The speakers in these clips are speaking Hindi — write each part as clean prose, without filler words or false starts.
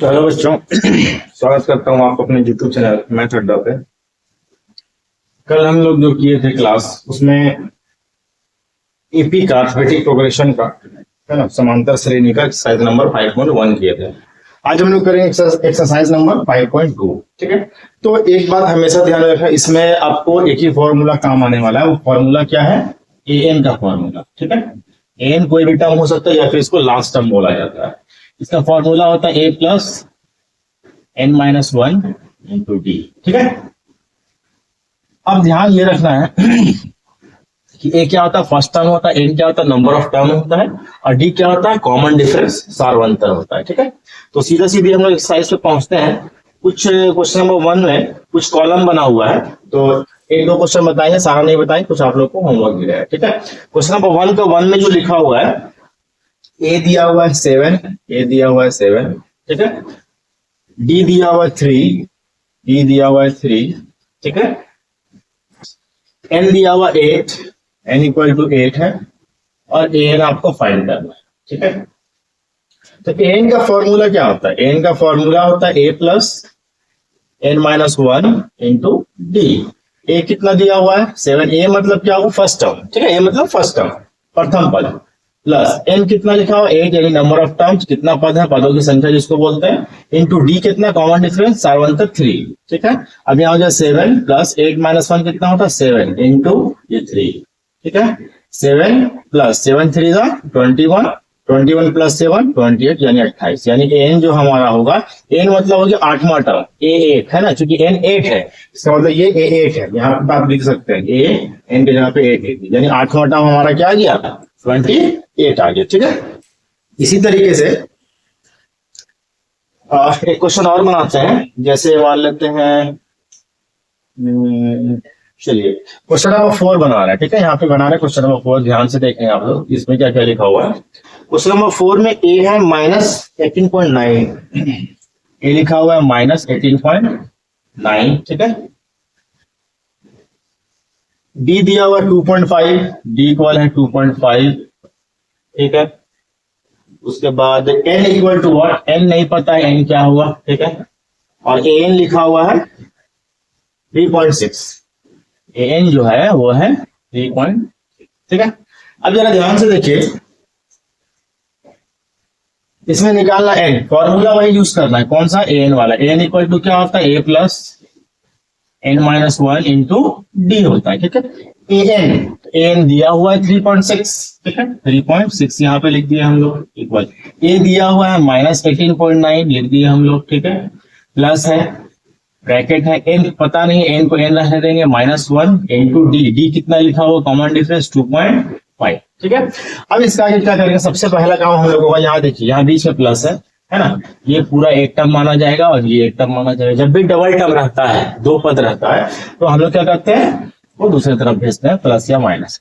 तो हेलो बच्चों, स्वागत करता हूँ आपको अपने YouTube चैनल मैथ अड्डा पे। कल हम लोग जो किए थे क्लास, उसमें एपी का अर्थमेटिक प्रोग्रेशन का है ना, समांतर श्रेणी का एक्सरसाइज नंबर 5.1 किए थे। आज हम लोग करेंगे एक्सरसाइज नंबर 5.2। ठीक है, तो एक बात हमेशा ध्यान रखना, इसमें आपको एक ही फॉर्मूला काम आने वाला है। वो फॉर्मूला क्या है? an का फॉर्मूला। ठीक है, an कोई भी टर्म हो सकता है या फिर इसको लास्ट टर्म बोला जाता है। इसका फॉर्मूला होता है a plus n-1 into D. ठीक है, अब ध्यान ये रखना है कि a क्या होता है? फर्स्ट टर्म होता है, n क्या होता है? नंबर ऑफ टर्म होता है, और d क्या होता है? कॉमन डिफरेंस, सारवंतर होता है। ठीक है, तो सीधा सीधे हम लोग एक्सरसाइज पे पहुंचते हैं। कुछ क्वेश्चन नंबर 1 में कुछ कॉलम बना हुआ है, तो एक दो क्वेश्चन बताएंगे, सारा नहीं बताएंगे, कुछ आप लोग को होमवर्क दिया है। ठीक है, क्वेश्चन नंबर 1 का 1 में जो लिखा हुआ है, a दिया हुआ है 7, a दिया हुआ है 7। ठीक है, d दिया हुआ है 3, d दिया हुआ है 3। ठीक है, n दिया हुआ 8, n इक्वल टू 8 है, और an आपको फाइंड करना है। ठीक है, तो an का फॉर्मूला क्या होता है? an का फॉर्मूला होता है a plus n-1 into D. a कितना दिया हुआ है? 7। a मतलब क्या हुआ? First term. ठीक है, a मतलब फर्स्ट टर्म, प्रथम पद, प्लस n कितना लिखा हुआ? 8, यानी नंबर ऑफ टर्म्स, कितना पद है, पदों की संख्या जिसको बोलते हैं, इंटू डी कितना? कॉमन डिफरेंस, सारवंतर 3। ठीक है, अब यहाँ हो जाए 7 प्लस 8-1 कितना होता है? 7 इंटू ये 3। ठीक है, 7 प्लस 7 3 21, 21 प्लस 7 28, यानी 28। यानी कि n जो हमारा होगा, n मतलब हो गया 8वां टर्म, a8 है ना, क्योंकि n 8 है, इसका मतलब ये a8 है। यहाँ पे आप लिख सकते हैं a n के जगह पे 8, यानी 8वां टर्म हमारा क्या आ गया? 28 आ गया। ठीक है, इसी तरीके से एक क्वेश्चन और बनाते हैं। जैसे मान लेते हैं, चलिए क्वेश्चन नंबर 4 बना रहा है। ठीक है, यहाँ पे बना रहे हैं क्वेश्चन नंबर 4, ध्यान से देखें आप लोग, इसमें क्या क्या लिखा हुआ है। क्वेश्चन नंबर 4 में a है -18.9, a लिखा हुआ है -18.9। ठीक है, d दिया हुआ 2.5, d इक्वल है 2.5। ठीक है, उसके बाद n equal to what? n नहीं पता है, n क्या हुआ? ठीक है, और an लिखा हुआ है 3.6, an जो है वो है 3. ठीक है, अब जरा ध्यान से देखिए, इसमें निकालना n, फॉर्मूला वही यूज करना है। कौन सा? an वाला। an इक्वल टू क्या होता है? a plus n-1 into D होता है। ठीक है, an दिया हुआ है 3.6। ठीक है, 3.6 यहाँ पे लिख दिए हम लोग, इक्वल a दिया हुआ है -18.9 लिख दिए हम लोग। ठीक है, प्लस है, ब्रैकेट है, n पता नहीं, n को n रहने देंगे, -1 इंटू डी कितना लिखा हुआ? Common difference 2.5। ठीक है, अब इसका आगे क्या करेंगे? सबसे पहला काम हम लोग होगा, यहाँ देखिए, यहाँ बीच में प्लस है ना, ये पूरा एक टर्म माना जाएगा और ये एक टर्म माना जाएगा। जब भी डबल टर्म रहता है, दो पद रहता है, तो हम लोग क्या करते हैं? वो दूसरी तरफ भेजते हैं, प्लस या माइनस।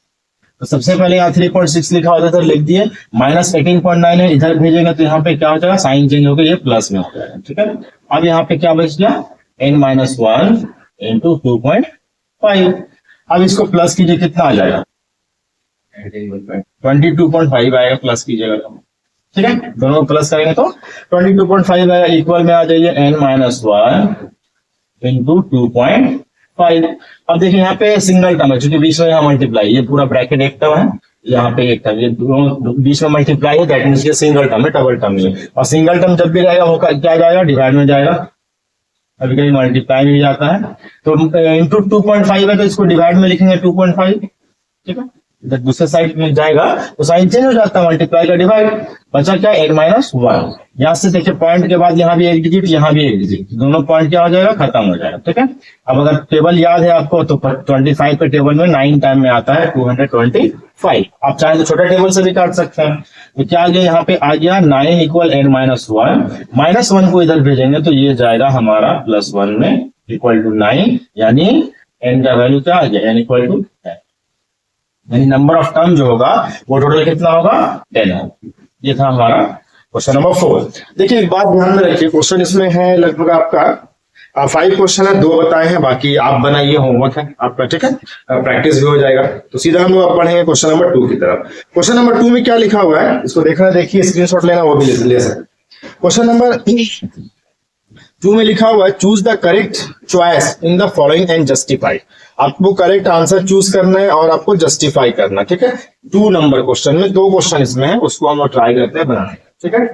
तो सबसे पहले यहाँ 3.6 लिखा होता था, लिख दिए, -18.9 है, इधर भेजेंगे तो यहाँ पे क्या हो जाएगा? साइन चेंज होकर ये प्लस में हो जाएगा। ठीक है, अब यहाँ पे क्या बच गया? n-1 into 2.5। अब इसको प्लस कीजिए, कितना आ जाएगा? 22.5 आएगा, प्लस कीजिएगा तो। ठीक है, दोनों प्लस करेंगे तो 22.5 आएगा, इक्वल में आ जाइए n-1 इंटू 2.5। अब देखिए यहाँ पे सिंगल टर्म है, क्योंकि बीच में यहाँ मल्टीप्लाई, ये पूरा ब्रैकेट एक टर्म है, यहाँ पे एक टर्म, ये दोनों बीच में मल्टीप्लाई है, दैट मींस ये सिंगल टर्म है, डबल टर्म नहीं है। और सिंगल टर्म जब भी रहेगा वो क्या जाएगा? डिवाइड में जाएगा, अभी कहीं मल्टीप्लाई में जाता है, तो इंटू 2.5 है, तो इसको डिवाइड में लिखेंगे 2.5। ठीक है, जब दूसरे साइड में जाएगा तो साइन चेंज हो जाता है, मल्टीप्लाई का डिवाइड, बचा क्या? n-1। यहाँ से देखिए, पॉइंट के बाद यहाँ भी एक डिजिट, यहाँ भी एक डिजिट, दोनों पॉइंट क्या हो जाएगा? खत्म हो जाएगा। ठीक है, अब अगर टेबल याद है आपको, तो 25 के टेबल में 9 टाइम में आता है 225। आप चाहे तो छोटा टेबल से भी काट सकते हैं। तो क्या आ गया? यहाँ पे आ गया 9 इक्वल n-1, -1 को इधर भेजेंगे तो ये जाएगा हमारा +1 में, इक्वल टू 9, यानी n का वैल्यू क्या आ गया? n इक्वल टू 10, यानी नंबर ऑफ टर्म जो होगा वो टोटल कितना होगा? 10 होगा। ये था हमारा क्वेश्चन नंबर 4। देखिए एक बात ध्यान में रखिए, क्वेश्चन इसमें है लगभग आपका 5 क्वेश्चन है, 2 बताए हैं, बाकी आप बनाइए, होमवर्क है आपका। ठीक है, प्रैक्टिस भी हो जाएगा। तो सीधा हम लोग पढ़ेंगे क्वेश्चन नंबर 2 की तरफ। क्वेश्चन नंबर 2 में क्या लिखा हुआ है इसको देखना, देखिए, स्क्रीनशॉट लेना, वो भी ले सकते। क्वेश्चन नंबर 2 में लिखा हुआ है choose the correct choice in the following and justify. आपको करेक्ट आंसर चूज करना है और आपको जस्टिफाई करना, ठीक है। 2 नंबर क्वेश्चन में 2 क्वेश्चन इसमें है, उसको हम लोग ट्राई करते हैं बनाने, ठीक है।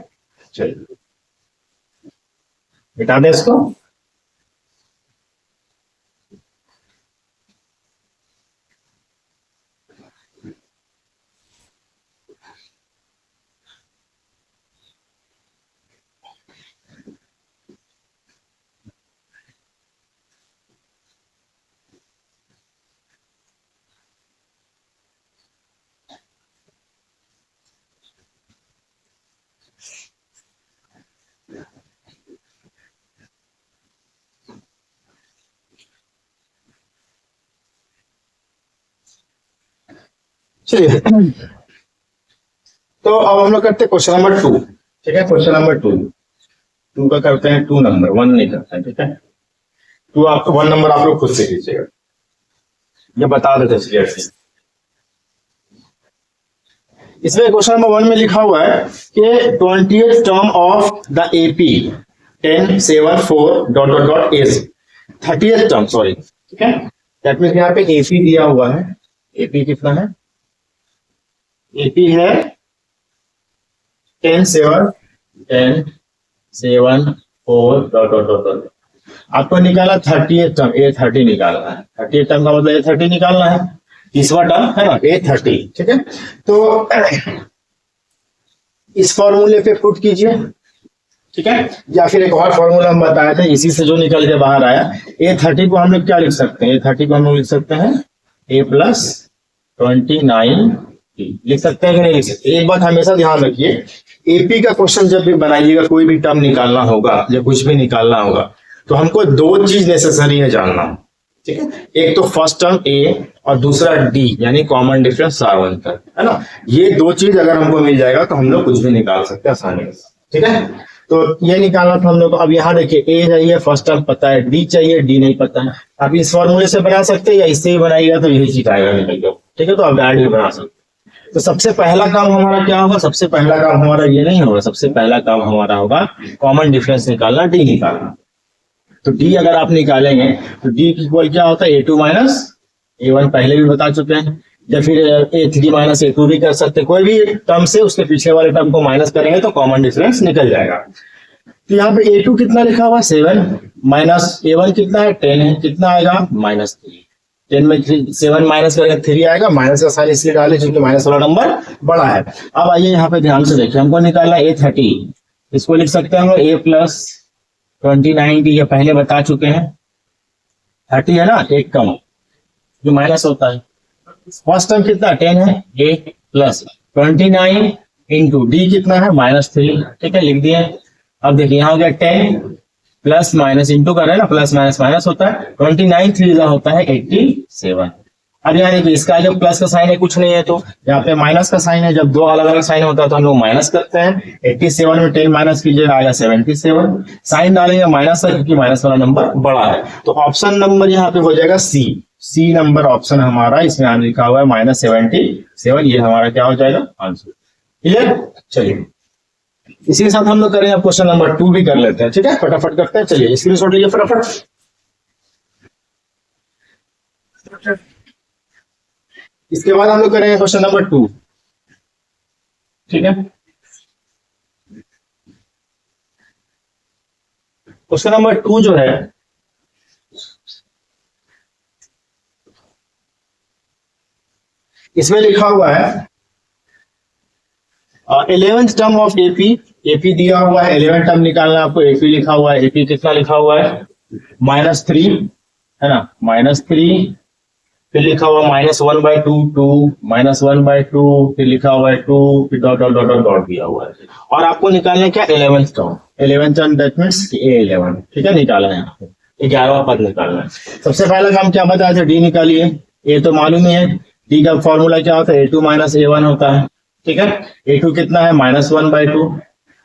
चलिए मिटा दें इसको। चलिए तो अब हम लोग करते हैं क्वेश्चन नंबर 2, ठीक है। क्वेश्चन नंबर 2 का करते हैं 2 नंबर, 1 नहीं करते हैं, ठीक है। 2 आपको 1 नंबर आप लोग खुद से कीजिएगा, ये बता देते क्लियरली। इसमें क्वेश्चन नंबर 1 में लिखा हुआ है कि 20th term of the AP 1074 ... is 30th term, sorry, ठीक है। दैट मींस यहाँ पे एपी दिया हुआ है। एपी कितना है? एपी है 1074 ... आपको निकाला 30th टर्म, A30 निकालना है। 30th टर्म का मतलब A30 निकालना है, 30वां टर्म है ना, A30, ठीक है। तो इस फॉर्मूले पे पुट कीजिए, ठीक है। या फिर एक और फॉर्मूला हम बताए थे, इसी से जो निकल के बाहर आया। A30 को हम लोग क्या लिख सकते हैं? A30 को हम लोग लिख सकते हैं A+29 लिख सकते हैं कि नहीं लिख सकते? एक बात हमेशा ध्यान रखिए, एपी का क्वेश्चन जब भी बनाइएगा, कोई भी टर्म निकालना होगा या कुछ भी निकालना होगा, तो हमको 2 चीज नेसेसरी है जानना, ठीक है। एक तो फर्स्ट टर्म ए और दूसरा डी, यानी कॉमन डिफरेंस सार्वंतर, है ना। ये 2 चीज अगर हमको मिल जाएगा तो हम लोग कुछ भी निकाल सकते हैं आसानी से, ठीक है। तो ये निकालना था हम लोग को। अब यहाँ देखिए, ए चाहिए, फर्स्ट टर्म पता है, डी चाहिए, डी नहीं पता है। आप इस फॉर्मूले से बना सकते हैं या इससे ही बनाइएगा तो यही चीज आएगा निकल, ठीक है। तो आप डायरेक्ट भी बना सकते। तो सबसे पहला काम हमारा क्या होगा? सबसे पहला काम हमारा ये नहीं होगा, सबसे पहला काम हमारा होगा कॉमन डिफरेंस निकालना, डी निकालना। तो डी अगर आप निकालेंगे तो डी इक्वल क्या होता है? A2 - A1 पहले भी बता चुके हैं। या फिर A3 - A2 भी कर सकते हैं। कोई भी टर्म से उसके पीछे वाले टर्म को माइनस करेंगे तो कॉमन डिफरेंस निकल जाएगा। तो यहाँ पे A2 कितना लिखा हुआ? 7 माइनस A1 कितना है? 10 है। कितना आएगा? -3। 10 में 7 माइनस करेंगे 3 आएगा। माइनस का साइन इसलिए डाले क्योंकि माइनस वाला नंबर बड़ा है। अब आइए यहाँ पे ध्यान से देखिए, हमको निकालना A30। इसको लिख सकते हैं हम लोग A+29, ये पहले बता चुके हैं। 30 है ना, एक कम जो माइनस होता है। फर्स्ट टर्म कितना? 10 है। A+29 इंटू डी कितना है? -3, ठीक है, लिख दिए। अब देखिए यहाँ हो गया 10 प्लस माइनस इंटू कर रहे हैं ना, प्लस माइनस माइनस होता है। 29 3 होता है 87। अब यहाँ देखिए, इसका जब प्लस का साइन है कुछ नहीं है, तो यहाँ पे माइनस का साइन है। जब 2 अलग अलग साइन होता है तो हम लोग माइनस करते हैं। 87 में 10 माइनस कीजिए, आएगा 77। साइन डालेंगे माइनस का क्योंकि माइनस वाला नंबर बड़ा है। तो ऑप्शन नंबर यहाँ पे हो जाएगा सी नंबर ऑप्शन हमारा। इसमें आगे लिखा हुआ है -77, ये हमारा क्या हो जाएगा? आंसर। क्लियर? चलिए, इसी के साथ हम लोग करें, अब क्वेश्चन नंबर 2 भी कर लेते हैं, ठीक है। फटाफट करते हैं, चलिए स्क्रीनशॉट लीजिए फटाफट। इसके बाद हम लोग करेंगे क्वेश्चन नंबर 2, ठीक है। क्वेश्चन नंबर 2 जो है, इसमें लिखा हुआ है 11th टर्म ऑफ एपी दिया हुआ है। 11th टर्म निकालना आपको। एपी लिखा हुआ है, एपी कितना लिखा हुआ है? -3, है ना, -3। फिर लिखा हुआ -1/2, 2 -1/2, फिर लिखा हुआ है 2, फिर डॉट डॉट डॉट डॉट दिया हुआ है। और आपको निकालना है क्या? 11th term. 11th term that means A11, ठीक है, निकालना है आपको। 11वां पद निकालना है। सबसे पहला काम क्या बताया था? डी निकालिए। ए तो मालूम ही है, डी का फॉर्मूला क्या होता है? A2 - A1 होता है, ठीक है। A2 कितना है? -1/2,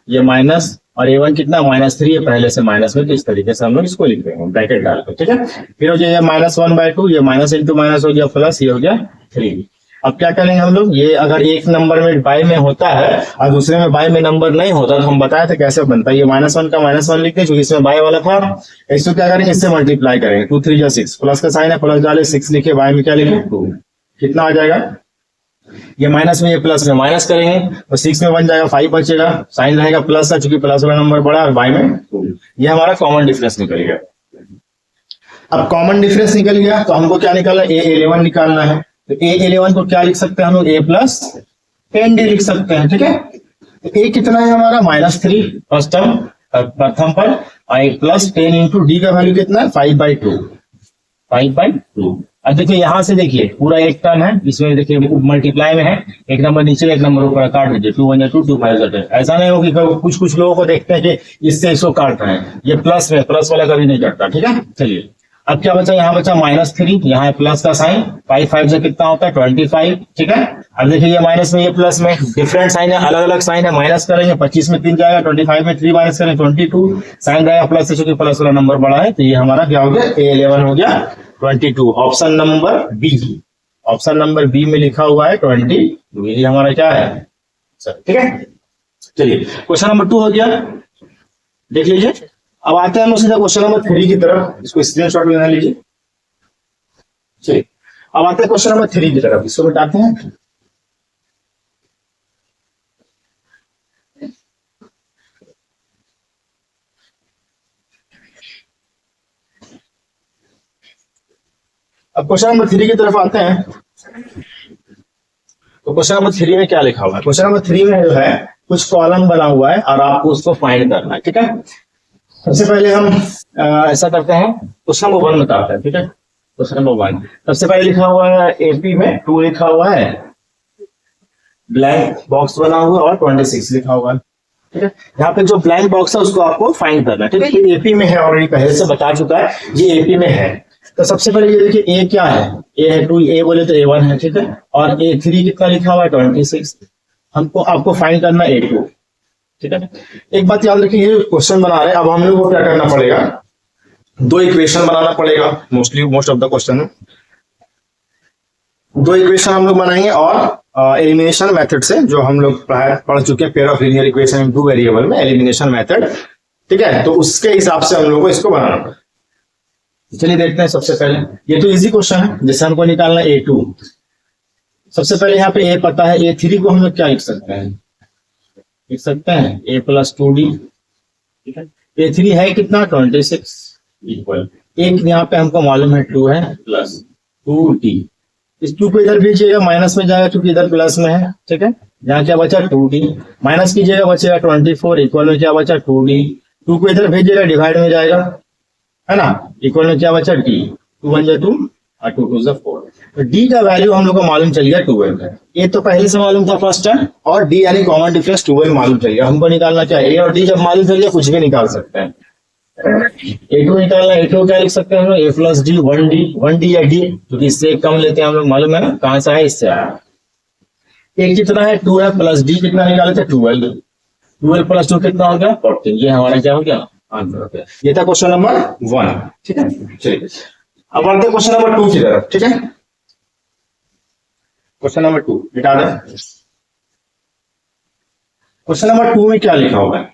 ये माइनस, और A1 कितना? -3 है, पहले से माइनस में, तो इस तरीके से हम लोग इसको लिख देंगे ब्रैकेट डालकर, ठीक है। फिर हो जाएगा -1/2, ये माइनस इंटू माइनस हो गया प्लस, ये हो गया 3। अब क्या करेंगे हम लोग, ये अगर एक नंबर में बाय में होता है और दूसरे में बाय में नंबर नहीं होता तो हम बताए थे कैसे बनता है। ये -1 का -1 लिखते हैं क्योंकि इसमें बाय वाला था। इसको क्या करेंगे, इससे मल्टीप्लाई करेंगे। 2 3 6, प्लस का साइन है, प्लस डाले, 6 लिखे, बाय में क्या लिखे 2, कितना आ जाएगा, ये माइनस में ये प्लस में माइनस करेंगे तो 6 में बन जाएगा, 5 बचेगा, साइन रहेगा प्लस का चूंकि प्लस वाला नंबर बड़ा और बाय में 2। ये हमारा कॉमन डिफरेंस निकल गया। अब कॉमन डिफरेंस निकल गया तो हमको क्या निकालना है, A11 निकालना है। तो A11 को क्या लिख सकते हैं हम लोग, A प्लस 10D लिख सकते हैं, ठीक है। तो A कितना है हमारा -3 फर्स्ट टर्म प्रथम पर, और प्लस 10 इंटू D का वैल्यू कितना है 5/2, 5/2। अब देखिए यहाँ से देखिए पूरा एक टर्म है, इसमें देखिए मल्टीप्लाई में है, एक नंबर नीचे एक नंबर ऊपर, काट दीजिए, 2 1 2 2 5 10। ऐसा नहीं हो कि कुछ लोगों को देखते हैं कि इससे इसको काट रहे हैं, ये प्लस में, प्लस वाला कभी नहीं कटता, ठीक है। चलिए अब क्या बचा, यहाँ बचा -3, यहाँ है प्लस का साइन, 5 5 से कितना होता है 25, ठीक है। अब देखिए ये माइनस में ये प्लस में, डिफरेंट साइन है, अलग अलग साइन है, माइनस करेंगे 25 में 3 जाएगा, 25 में 3 माइनस करेंगे 22, साइन रहेगा प्लस से, क्योंकि प्लस वाला नंबर बड़ा है। तो ये हमारा क्या हो गया, A11 हो गया 22। Option number B, option number B में लिखा हुआ है 22, ये हमारा क्या है सर, ठीक है। चलिए क्वेश्चन नंबर 2 हो गया, देख लीजिए। अब आते हैं हम सीधा क्वेश्चन नंबर 3 की तरफ, इसको स्क्रीनशॉट बना लीजिए। चलिए अब आते हैं क्वेश्चन नंबर 3 की तरफ, इसको मिटाते हैं। अब क्वेश्चन नंबर 3 की तरफ आते हैं। तो क्वेश्चन नंबर 3 में क्या लिखा हुआ है, क्वेश्चन नंबर 3 में जो है कुछ कॉलम बना हुआ है और आपको उसको फाइंड करना है, ठीक है। सबसे पहले हम ऐसा करते हैं, क्वेश्चन नंबर 1 बताते हैं, ठीक है। क्वेश्चन नंबर 1 सबसे पहले लिखा हुआ है AP में 2 लिखा हुआ है, ब्लैंक बॉक्स बना हुआ है और 26 लिखा हुआ है, ठीक है। यहाँ पे जो ब्लैंक बॉक्स है उसको आपको फाइंड करना है, ठीक है। ये AP में है, ऑलरेडी पहले से बता चुका है, ये AP में है। तो सबसे पहले ये देखिए A क्या है, A है 2, A बोले तो A1 है, ठीक है। और A3 कितना लिखा हुआ है 26, हमको आपको फाइंड करना है A2, ठीक है। एक बात याद रखिए, ये क्वेश्चन बना रहे हैं, अब हम लोग को क्या करना पड़ेगा, 2 इक्वेशन बनाना पड़ेगा, मोस्ट ऑफ द क्वेश्चन में 2 इक्वेशन हम लोग बनाएंगे और एलिमिनेशन मेथड से, जो हम लोग पढ़ चुके हैं, pair of linear equation in 2 variable में एलिमिनेशन मेथड, ठीक है। तो उसके हिसाब से हम लोग को इसको बनाना पड़ेगा। चलिए देखते हैं। सबसे पहले ये तो इजी क्वेश्चन है, जैसे हमको निकालना है A2। सबसे पहले यहाँ पे A पता है, A3 को हम लोग क्या लिख सकते हैं, लिख सकते हैं A प्लस 2D, ठीक है। A3 है कितना 26 इक्वल, एक यहाँ पे हमको मालूम है 2 है प्लस 2D, इस 2 को इधर भेजिएगा, माइनस में जाएगा क्योंकि इधर प्लस में है, ठीक है। यहाँ क्या बचा 2D, माइनस कीजिएगा बचेगा 24, इक्वल में क्या बचा 2D, 2 को इधर भेजिएगा डिवाइड में जाएगा, है ना, इक्वल में क्या बचा D, 2 1 2 और 2 2 4। तो D का वैल्यू हम लोग को मालूम चल गया 12 है, ये तो पहले से मालूम था फर्स्ट टाइम, और D यानी कॉमन डिफरेंस 12 मालूम चल गया। हमको निकालना क्या है, A और D जब मालूम चल गया कुछ भी निकाल सकते हैं। A2 निकालना, A2 क्या लिख सकते हैं हम लोग, A प्लस D 1D या D, क्योंकि इससे कम लेते हैं हम लोग, मालूम है ना कहां से आया, इससे आया। एक कितना है 2 है, प्लस D कितना निकाले थे 12, 12 प्लस 2 कितना हो गया 14, ये हमारा क्या हो गया आंसर हो गया। ये था क्वेश्चन नंबर 1, ठीक है। चलिए अब बढ़ते हैं क्वेश्चन नंबर 2 की तरफ, ठीक है। क्वेश्चन नंबर 2 मिटा दें। क्वेश्चन नंबर 2 में क्या लिखा हुआ है,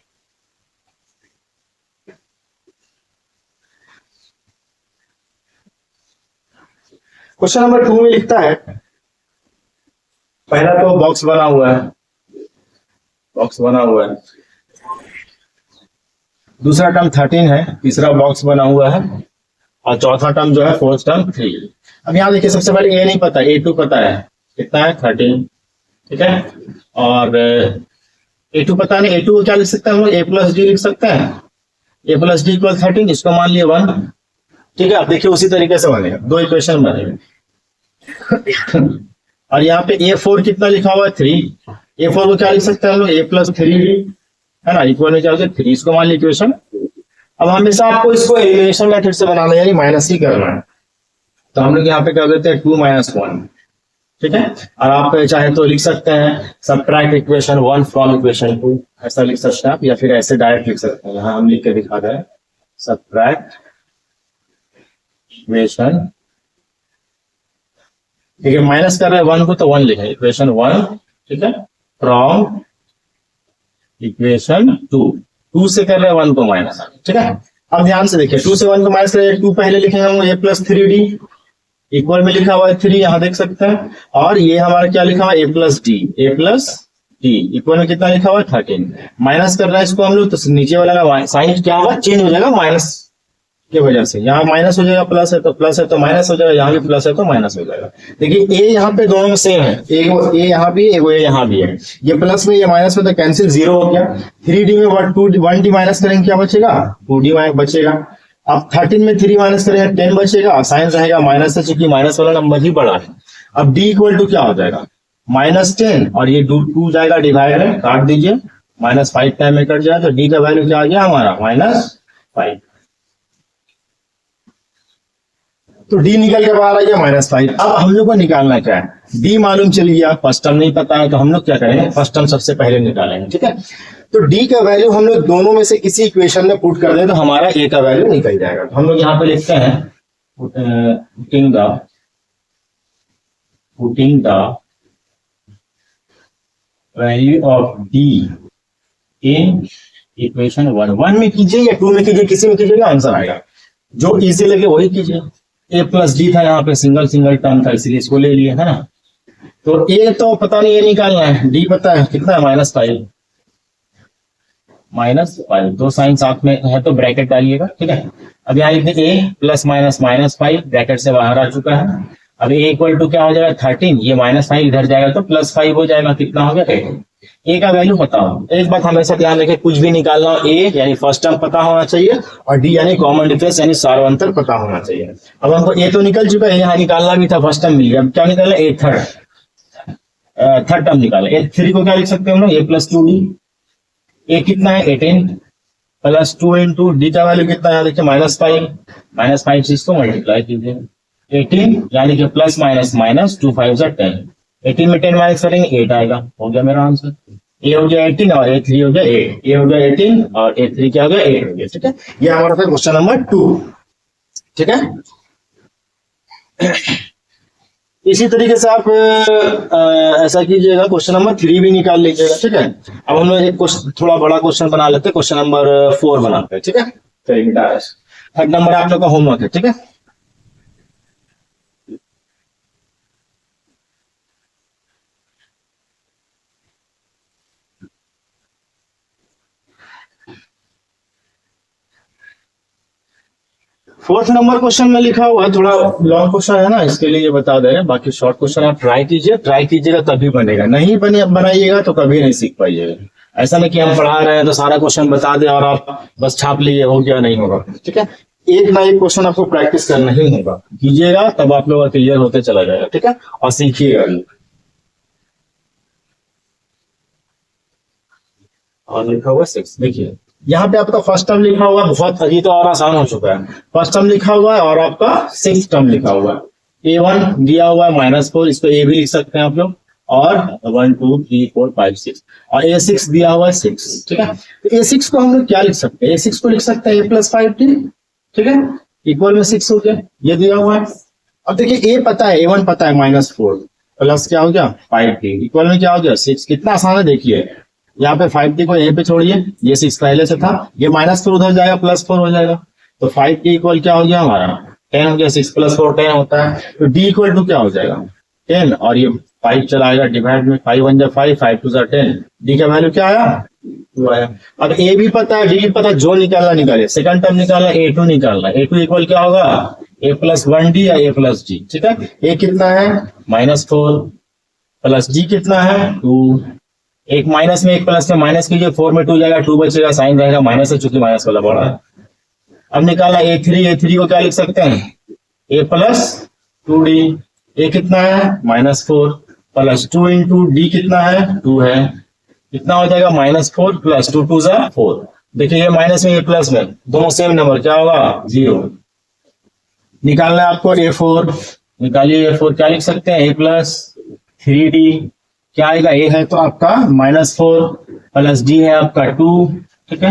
क्वेश्चन नंबर 2 में लिखता है, पहला तो बॉक्स बना हुआ है, बॉक्स बना हुआ है, दूसरा टर्म 13 है, तीसरा बॉक्स बना हुआ है, और चौथा टर्म जो है फोर्थ टर्म 3। अब यहाँ देखिए सबसे पहले A नहीं पता, A2 पता है, कितना है 13, ठीक है। और A2 पता नहीं, A2 को क्या लिख सकते हैं हम लोग, A प्लस D लिख सकते हैं, A प्लस D इक्वल 13, इसको मान लिया 1, ठीक है। अब देखिए उसी तरीके से बनेगा, 2 इक्वेशन बनेगा। और यहाँ पे A4 कितना लिखा हुआ है 3, A4 को क्या लिख सकते हैं हम लोग, A प्लस 3D, है ना, इक्वल में क्या होता है 3, इसको मान लिया इक्वेशन। अब हमेशा आपको इसको एलिमिनेशन मेथड से बनाना है, यानी माइनस ही करना है। तो हम लोग यहाँ पे क्या करते हैं 2 - 1, ठीक है। और आप चाहे तो लिख सकते हैं सबट्रैक्ट इक्वेशन 1 फ्रॉम इक्वेशन 2, ऐसा लिख सकते हैं आप, या फिर ऐसे डायरेक्ट लिख सकते हैं, यहाँ हम लिख के दिखा रहे हैं सबट्रैक्ट इक्वेशन ठीक है, माइनस कर रहे हैं 1 को तो 1 लिखें, इक्वेशन 1, ठीक है, फ्रॉम इक्वेशन 2 से कर रहे हैं 1 को माइनस, ठीक है। अब ध्यान से देखिए, 2 से 1 को माइनस करें, 2 पहले लिखे हम a प्लस 3d, इक्वल में लिखा हुआ है 3, यहां देख सकते हैं, और ये हमारा क्या लिखा हुआ है a प्लस डी, इक्वल में कितना लिखा हुआ है 13, माइनस कर रहा है इसको हम लोग, तो नीचे वाला का साइन क्या होगा, चेंज हो जाएगा माइनस की वजह से, यहाँ माइनस हो जाएगा, प्लस है तो माइनस हो जाएगा, यहाँ भी प्लस है तो माइनस हो जाएगा। देखिए ए यहाँ पे दोनों में सेम है, एगो ए यहाँ भी एगो ए यहाँ भी है, ये प्लस में ये माइनस में तो कैंसिल, 0 हो गया। 3d में 1d माइनस करेंगे क्या बचेगा, 2d बचेगा। अब 13 में 3 माइनस करेंगे 10 बचेगा, साइन रहेगा माइनस से, चूंकि माइनस वाला नंबर ही बड़ा है। अब d इक्वल टू क्या हो जाएगा, -10, और ये 2 जाएगा डिवाइड में, काट दीजिए, -5 टाइम में कट जाए, तो d का वैल्यू क्या आ गया हमारा, -5। तो d निकल के बाहर आ गया -5। अब हम लोग को निकालना क्या है, d मालूम चल गया, फर्स्ट टर्म नहीं पता है, तो हम लोग क्या करेंगे, फर्स्ट टर्म सबसे पहले निकालेंगे, ठीक है। तो d का वैल्यू हम लोग दोनों में से किसी इक्वेशन में पुट कर दे तो हमारा a का वैल्यू निकल जाएगा। तो हम लोग यहाँ पे लिखते हैं putting the value of d in equation 1 में कीजिए या 2 में कीजिए, किसी में कीजिएगा आंसर आएगा, जो इजी लगे वही कीजिए। a प्लस डी था, यहाँ पे सिंगल टर्म था, इसलिए इसको ले लिए, है ना। तो a तो पता नहीं, ये निकालना है, d पता है कितना है, -5, दो साइन साथ में है तो ब्रैकेट डालिएगा, ठीक है। अब यहाँ लिखते a प्लस -5, ब्रैकेट से बाहर आ चुका है। अब a इक्वल टू क्या हो जाएगा 13, ये -5 इधर जाएगा तो +5 हो जाएगा, कितना हो गया 8। a का वैल्यू पता हो, एक बात हमेशा ध्यान रखें, कुछ भी निकालना हो, a यानी फर्स्ट टर्म पता होना चाहिए, और d यानी कॉमन डिफरेंस यानी सार्वंतर पता होना चाहिए। अब हमको a तो निकल चुका है, यहाँ निकालना भी था, फर्स्ट टर्म मिल गया, अब क्या निकालना, a थर्ड टर्म निकाला। a3 को क्या लिख सकते हैं हम लोग, a प्लस 2d, a कितना है 18 प्लस 2 इंटू डी का वैल्यू कितना है, देखिए -5 से इसको मल्टीप्लाई कीजिए, 18 यानी कि प्लस माइनस 2 5 10, 18 में 10 माइनस करेंगे 8 आएगा, हो गया मेरा आंसर। ए हो गया 18 और A3 हो गया 8, ए हो गया 18 और A3 क्या हो गया 8 हो गया, ठीक है। ये हमारा था क्वेश्चन नंबर 2, ठीक है। इसी तरीके से आप ऐसा कीजिएगा, क्वेश्चन नंबर 3 भी निकाल लीजिएगा, ठीक है। अब हम लोग एक थोड़ा बड़ा क्वेश्चन बना लेते हैं, क्वेश्चन नंबर 4 बनाते हैं, ठीक है। थर्ड नंबर आप लोग का होमवर्क है, ठीक है। फोर्थ नंबर क्वेश्चन में लिखा हुआ है, थोड़ा लॉन्ग क्वेश्चन है ना, इसके लिए ये बता दे रहे हैं, बाकी शॉर्ट क्वेश्चन आप ट्राई कीजिएगा तभी बनेगा, नहीं बनाइएगा तो कभी नहीं सीख पाइएगा। ऐसा नहीं कि हम पढ़ा रहे हैं तो सारा क्वेश्चन बता दे और आप बस छाप लीजिए, हो गया, नहीं होगा, ठीक है। एक ना एक क्वेश्चन आपको प्रैक्टिस करना ही होगा, कीजिएगा तब आप लोग क्लियर होते चला जाएगा, ठीक है, और सीखिएगा। और लिखा हुआ 6, देखिए यहाँ पे आपका फर्स्ट टर्म लिखा हुआ है, बहुत अभी तो और आसान हो चुका है, फर्स्ट टर्म लिखा हुआ है और आपका 6th टर्म लिखा हुआ है। A1 दिया हुआ है -4, इसको A भी लिख सकते हैं आप लोग, और 1 2 3 4 5 6, और A6 दिया हुआ है 6, ठीक है। तो A6 को हम लोग क्या लिख सकते हैं, A6 को लिख सकते हैं A प्लस 5D, ठीक है, इक्वल में 6 हो गया, ये दिया हुआ है। अब देखिए A पता है, A1 पता है -4 प्लस क्या हो गया 5D, इक्वल में क्या हो गया 6, कितना आसान है देखिए। यहाँ पे 5D को यहीं पे छोड़िए, ये 6 पहले से था, ये -4 उधर जाएगा, +4 हो जाएगा, तो 5D इक्वल क्या हो गया हमारा 10 हो गया, 6 + 4 10 होता है। तो D इक्वल टू क्या हो जाएगा 10, और ये 5 चलाएगा डिवाइड में, 5 1 5 5 2 10, D का वैल्यू क्या आया 2 आया। अब A भी पता है, D भी पता है, जो निकालना निकालिए, सेकंड टर्म निकालना A2 निकालना, A2 इक्वल क्या होगा A प्लस 1D या A प्लस D, ठीक है। A कितना है -4 प्लस D कितना है 2, एक माइनस में एक प्लस में माइनस कीजिए, 4 में 2 जाएगा, 2 बचेगा, साइन रहेगा माइनस है, चूंकि माइनस वाला बड़ा है। अब निकाला A3 को क्या लिख सकते हैं A प्लस 2D, A कितना है -4 प्लस 2 इंटू D कितना है 2 है, कितना हो जाएगा -4 प्लस 2 2 4। देखिए ये माइनस में ये प्लस में दोनों सेम नंबर, क्या होगा 0। निकालना है आपको A4, निकालिए A4, क्या लिख सकते हैं A प्लस 3D, क्या आएगा A है तो आपका -4 प्लस D है आपका 2, ठीक है,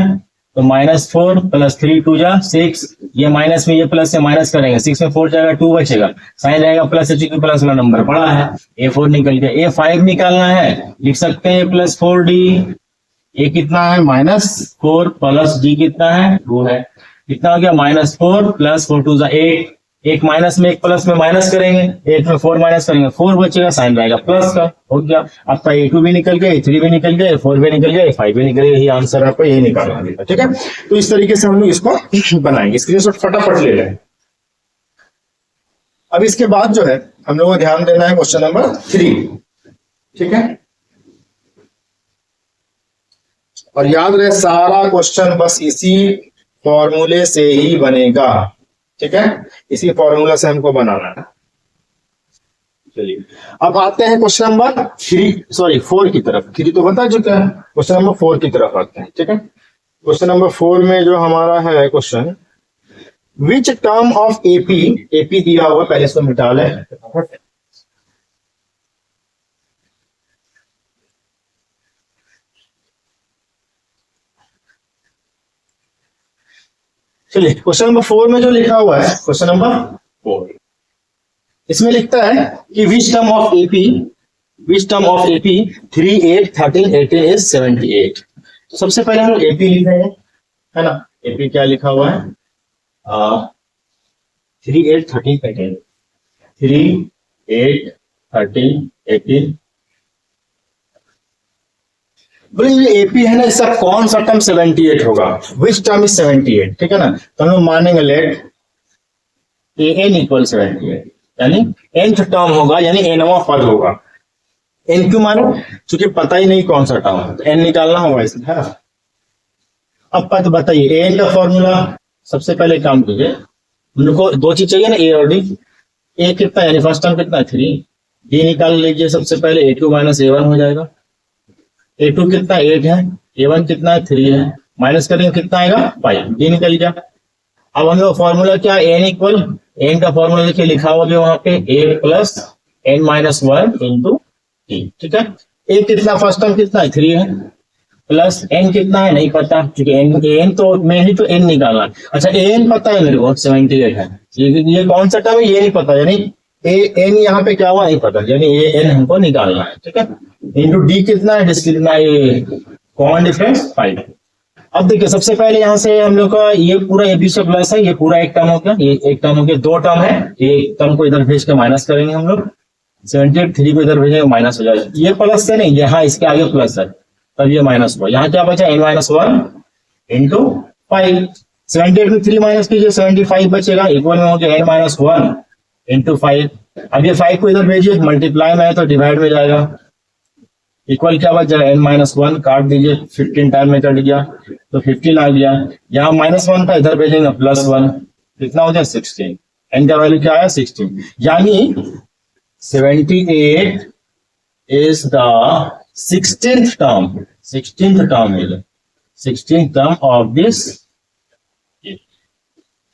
तो -4 + 3 2 जा 6, ये माइनस में ये प्लस से माइनस करेंगे, 6 में 4 जाएगा 2 बचेगा, साइन रहेगा प्लस है क्योंकि प्लस वाला नंबर बड़ा है, A4 निकल गया। A5 निकालना है, लिख सकते हैं +4D, ए कितना है -4 प्लस डी कितना है 2 है, कितना हो गया -4 + 4 2 8, एक माइनस में एक प्लस में माइनस करेंगे, 8 में 4 माइनस करेंगे 4 बचेगा, साइन रहेगा प्लस का, हो गया। आपका A2 भी निकल गया, A3 भी निकल गया, A4 भी निकल गया, A5 भी निकल गया, यही आंसर आपको यही निकालना है, ठीक है। तो इस तरीके से हम लोग इसको बनाएंगे, स्क्रीनशॉट फटाफट ले लें। अब इसके बाद जो है हम लोगों को ध्यान देना है क्वेश्चन नंबर 3, ठीक है। और याद रहे सारा क्वेश्चन बस इसी फॉर्मूले से ही बनेगा, ठीक है, इसी फॉर्मूला से हमको बनाना है। चलिए अब आते हैं क्वेश्चन नंबर 4 की तरफ। 3 तो बता चुके हैं, क्वेश्चन नंबर 4 की तरफ आते हैं, ठीक है। क्वेश्चन नंबर 4 में जो हमारा है question, which term of AP दिया हुआ, पहले इसको मिटा लें। चलिए क्वेश्चन नंबर 4 में जो लिखा हुआ है, क्वेश्चन नंबर 4 इसमें लिखता है कि which term of AP 3 8 13 18 is 78। तो सबसे पहले हम लोग एपी लिख रहे हैं, है ना। एपी क्या लिखा हुआ है, 3 8 13 18, 3 8 13 18। बोले ये एपी है ना, इसका कौन सा टर्म 78 होगा, विच टर्म इज 78, ठीक है ना। तो हम लोग मानेंगे लेट एन इक्वल 78, यानी nth टर्म होगा, यानी nवां पद होगा। n क्यों मानो, क्योंकि पता ही नहीं कौन सा टर्म है, तो n निकालना होगा इसमें, है ना। अब पद बताइए, n का फॉर्मूला सबसे पहले काम कीजिए, हम लोग को दो चीज चाहिए ना, a और d। a कितना यानी फर्स्ट टर्म कितना है 3, d निकाल लीजिए सबसे पहले, a2 - a1 हो जाएगा। A2 कितना 8 है, A1 कितना है 3 है, माइनस करेंगे कितना आएगा 5, D निकल गया। अब हम लोग फॉर्मूला क्या, n का फॉर्मूला देखिए लिखा हुआ भी वहां पे, a + n - 1 × t, ठीक है। a कितना फर्स्ट टर्म कितना है 3 है, प्लस n कितना है नहीं पता, क्योंकि n तो मैं ही तो n निकालना है। अच्छा an पता है मेरे को 78 है, ये कौन सा टर्म है ये नहीं पता, यानी n यहाँ पे क्या हुआ नहीं पता, यानी n हमको निकालना है, ठीक है। इंटू डी कितना है, कितना है, कॉमन डिफरेंस 5। अब देखिए सबसे पहले यहाँ से हम लोग का ये पूरा एबी से प्लस है, ये पूरा एक टर्म हो गया, ये एक टर्म हो गया, दो टर्म है, एक टर्म को इधर भेज के माइनस करेंगे हम लोग, 78 3 को इधर भेजेंगे माइनस हो जाएगा, ये प्लस से नहीं, यहाँ इसके आगे प्लस है तब ये माइनस हुआ। यहाँ क्या बचा n - 1 × 5, 78 में 3 माइनस कीजिए 75 बचेगा, इक्वल में हो गया n - 1 × 5। अब ये 5 को इधर भेजिए, मल्टीप्लाई में है तो डिवाइड में जाएगा, इक्वल क्या बच जाएगा n - 1 काट दीजिए, 15 टाइम में कट गया तो 15 आ गया, यहाँ -1 था इधर भेजेंगे +1, कितना हो जाए 16, n का वैल्यू क्या आया 16, यानी 78 is the 16th term of this।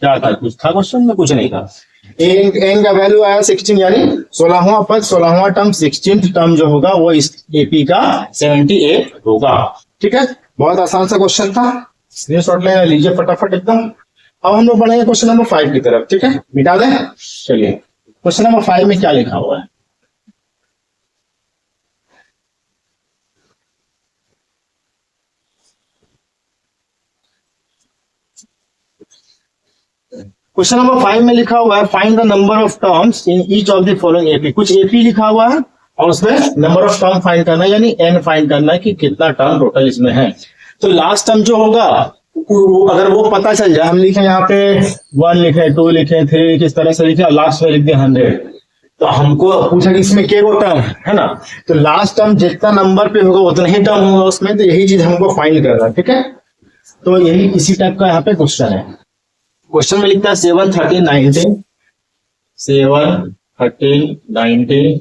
क्या था, कुछ था क्वेश्चन में, कुछ नहीं था। n का वैल्यू आया 16, यानी 16वां पद, 16वां टर्म, 16th टर्म जो होगा वो इस एपी का 78 होगा, ठीक है। बहुत आसान सा क्वेश्चन था, स्क्रीनशॉट ले लीजिए फटाफट एकदम। अब हम लोग बढ़ेंगे क्वेश्चन नंबर 5 की तरफ, ठीक है, मिटा दें। चलिए क्वेश्चन नंबर 5 में क्या लिखा हुआ है, क्वेश्चन नंबर 5 में लिखा हुआ है, find the number of terms in each of the following AP. कुछ एपी लिखा हुआ है और उसमें नंबर ऑफ टर्म फाइंड करना है, यानी n फाइंड करना है कि कितना टर्म टोटल इसमें है। तो लास्ट टर्म जो होगा अगर वो पता चल जाए, हम लिखे यहाँ पे 1 लिखे, 2 लिखे, 3 किस तरह से लिखे, लास्ट में लिख दिया 100, तो हमको पूछा कि इसमें क्या टर्म है ना, तो लास्ट टर्म जितना नंबर पे होगा उतना ही टर्म होगा उसमें, तो यही चीज हमको फाइंड करना है, ठीक है। तो यही इसी टाइप का यहाँ पे क्वेश्चन है। क्वेश्चन में लिखता है 7 13 19, 7 13 19,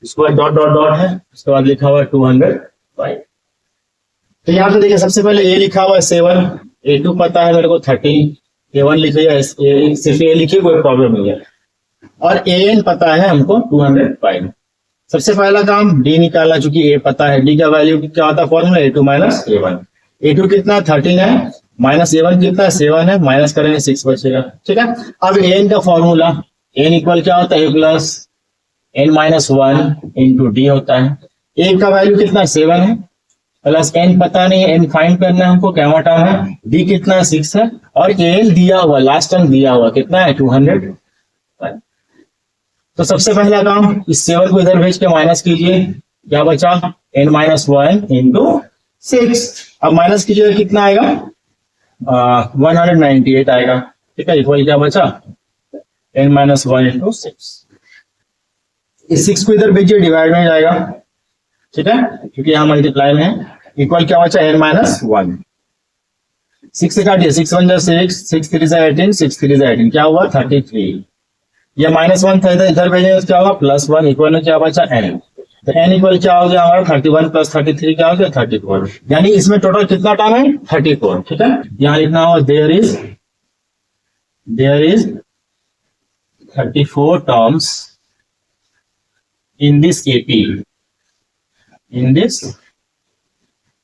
इसके बाद डॉट डॉट डॉट है, उसके बाद लिखा हुआ है 205। तो यहाँ पे देखिए सबसे पहले ए लिखा हुआ है 7, A2 पता है मेरे को 30, A1 लिखिए, सिर्फ ए लिखिए कोई प्रॉब्लम नहीं है, और AN पता है हमको 205। सबसे पहला काम डी निकालना, चूंकि ए पता है, डी का वैल्यू क्या होता है फॉर्मूला A2 - A1। A2 कितना 13 है, माइनस A1 कितना 7 है, माइनस करेंगे 6 बचेगा। ठीक है, अब एन का फॉर्मूला, एन इक्वल क्या होता है A plus N minus 1 into D होता है। ए का वैल्यू कितना 7 है, प्लस एन पता नहीं है, एन फाइंड करना है हमको, क्या टर्म है, डी कितना 6 है, और एन दिया हुआ, लास्ट टर्म दिया हुआ कितना है 200। तो सबसे पहला काम, इस 7 को इधर भेज के माइनस कीजिए, क्या बचा एन माइनस 1 इंटू 6। अब माइनस कीजिएगा कितना आएगा 198 आएगा। ठीक है, इक्वल क्या बचा एन माइनस 1 इंटू 6। इस 6 को इधर भेजिए, डिवाइड में जाएगा। ठीक है, क्योंकि यहाँ मल्टीप्लाई में है। इक्वल क्या बचा एन माइनस 1, 6 से काटिए, 6 1 6, 6 3 18, 6 3 18, क्या हुआ 33। ये माइनस 1 था, इधर भेजेंगे तो क्या होगा +1, इक्वल में क्या बचा एन। तो एन इक्वल क्या हो गया हमारा 31 प्लस 33 क्या हो गया 34। यानी इसमें टोटल कितना टर्म है 34। ठीक है, यहाँ लिखना होगा there is 34 terms in this AP, in this,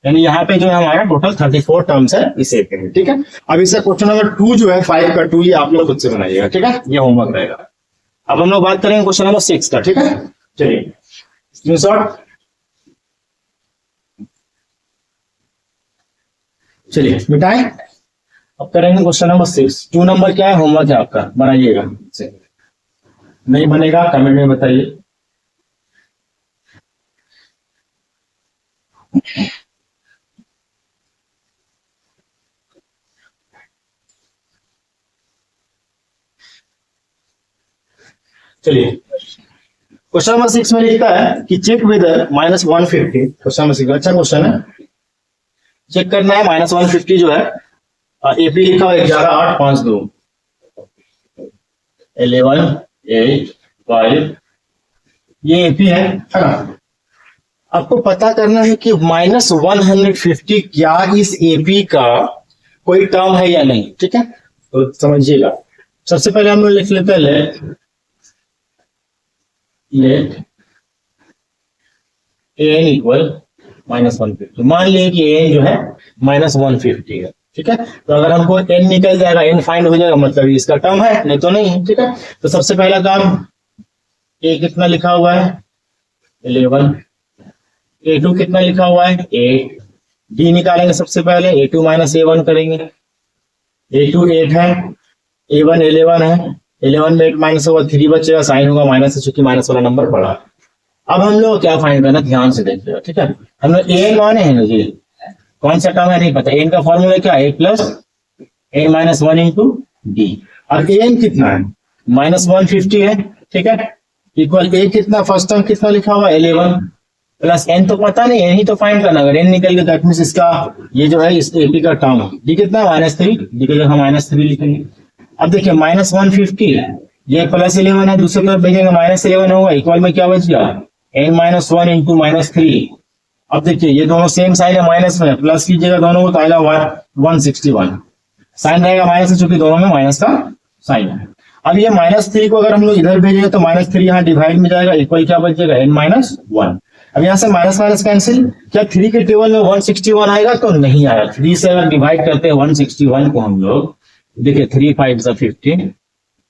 यानी यहाँ पे जो है हमारा टोटल 34 टर्म्स है इस एपी में। ठीक है, अब इससे क्वेश्चन नंबर 2 जो है 5 का 2, ये आप लोग खुद से बनाइएगा। ठीक है, ये होमवर्क रहेगा। अब हम लोग बात करेंगे क्वेश्चन नंबर 6 का। ठीक है, चलिए स्क्रीनशॉट, चलिए मिटाएं। अब करेंगे क्वेश्चन नंबर 6। 2 नंबर क्या है, होमवर्क है आपका, बनाइएगा। नहीं बनेगा कमेंट में बताइए। चलिए क्वेश्चन नंबर 6 में लिखता है कि चेक वेदर -150, क्वेश्चन नंबर 6 अच्छा क्वेश्चन है, चेक करना है -150 जो है एपी लिखा हुआ 11 8 5 2 11 8 5, ये एपी है ना। आपको पता करना है कि -150 क्या इस एपी का कोई टर्म है या नहीं। ठीक है, तो समझिएगा। सबसे पहले हम लोग लिख लेते हैं लेट एन इक्वल -150। मान लिया कि एन जो है -150 है। ठीक है, तो अगर हमको एन निकल जाएगा, एन फाइंड हो जाएगा, मतलब इसका टर्म है, नहीं तो नहीं। ठीक है, तो सबसे पहला काम, ए कितना लिखा हुआ है 11, A2 कितना लिखा हुआ है 8, डी निकालेंगे सबसे पहले, A2 माइनस A1 करेंगे, A2 8 है, A1 11 है, 11 में 8 माइनस होगा 3 बचेगा, साइन होगा माइनस से, चूंकि माइनस वाला नंबर पड़ा। अब हम लोग क्या फाइंड करना, ध्यान से देखिएगा। ठीक है, हम लोग एन माने हैं ना जी, कौन सा टर्म है नहीं पता। एन का फॉर्मूला क्या है, A plus N minus 1 into D. अब एन कितना है -150 है। ठीक है, इक्वल ए कितना, फर्स्ट टर्म कितना लिखा हुआ 11 प्लस एन तो पता नहीं, एन ही तो फाइंड करना। अगर एन निकल गया दैट मींस इसका ये जो है इस एपी का टर्म है। डी कितना -3, डी के हम -3 लिखेंगे। अब देखिए -150, ये +11 है, दूसरी तरफ भेजेंगे -11 होगा, इक्वल में क्या बच गया n-1 इंटू -3। अब देखिए ये दोनों सेम साइन है, माइनस में, प्लस कीजिएगा दोनों को तो आएगा 161, साइन रहेगा माइनस से, चूंकि दोनों में माइनस का साइन है। अब ये -3 को अगर हम लोग इधर भेजेंगे तो -3 यहाँ डिवाइड में जाएगा, इक्वल क्या बच जाएगा n-1। अब यहाँ से माइनस माइनस कैंसिल, क्या 3 के टेबल में 161 आएगा तो नहीं आया। 3 से अगर डिवाइड करते हैं 161 को हम लोग, देखिए 3 5 15,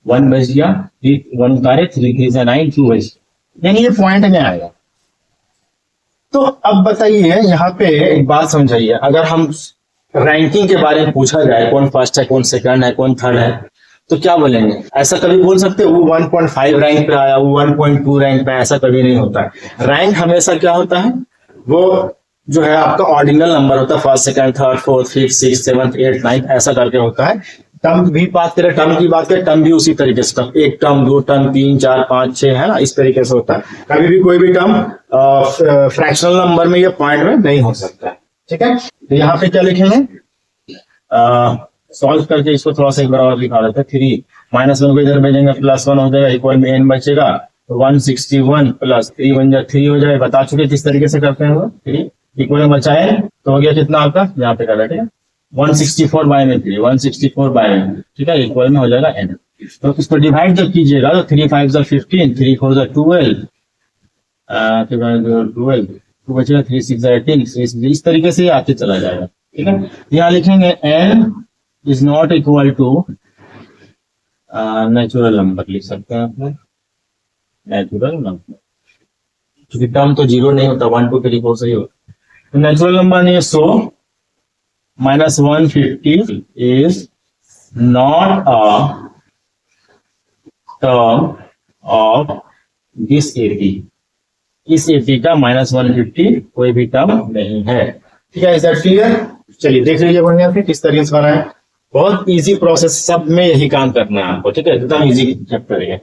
1 बच गया, 1 उतारे, 3 3 9, 2 बच, यानी ये पॉइंट में आएगा। तो अब बताइए यहाँ पे एक बात समझाइए, अगर हम रैंकिंग के बारे में पूछा जाए, कौन फर्स्ट है, कौन सेकंड है, कौन थर्ड है, तो क्या बोलेंगे? ऐसा कभी बोल सकते वो 1.5 रैंक पे आया, वो 1.2 रैंक पे, ऐसा कभी नहीं होता है। रैंक हमेशा क्या होता है, वो जो है आपका ऑर्डिनल नंबर होता है, first second third fourth fifth six seventh eight ninth, ऐसा करके होता है। टर्म भी बात करें, टर्म की बात करें, टर्म भी उसी तरीके से, एक टर्म, दो टर्म, 3 4 5 6 है ना, इस तरीके से होता है। कभी भी कोई भी टर्म फ्रैक्शनल नंबर में या पॉइंट में नहीं हो सकता है। ठीक है, तो यहाँ पे क्या लिखेंगे, सॉल्व करके इसको थोड़ा सा एक बार और लिखा देते हैं। 3 -1 को इधर भेजेंगे, +1 हो जाएगा, इक्वल में n बचेगा, 161 प्लस 3 बन जाए 3 हो जाए, बता चुके किस तरीके से करते हैं वो। 3 इक्वल में बचा n, तो हो गया कितना आपका, यहाँ पे कर बैठे 164 बाय में 3, 164 बाय में, ठीक है, इक्वल में हो जाएगा n। तो इसको डिवाइड जब कीजिएगा तो 3 5 15, 3 4 12, 12 2 बचेगा, 3 6 18, इस तरीके से आते चला जाएगा। ठीक है, यहाँ लिखेंगे n is not equal to natural number, लिख सकते हैं आपने नेचुरल नंबर, क्योंकि टर्म तो जीरो नहीं होता, 1 2 3 4 से ही होता, तो नेचुरल नंबर नहीं है, सो -150 is not a term of this 80, इस 80 का -150 कोई भी टर्म नहीं है। ठीक है, इज दैट क्लियर? चलिए देख लीजिए बढ़िया से किस तरीके से बना है, बहुत इजी प्रोसेस, सब में यही काम करना है आपको। ठीक है, एकदम इजी चैप्टर है।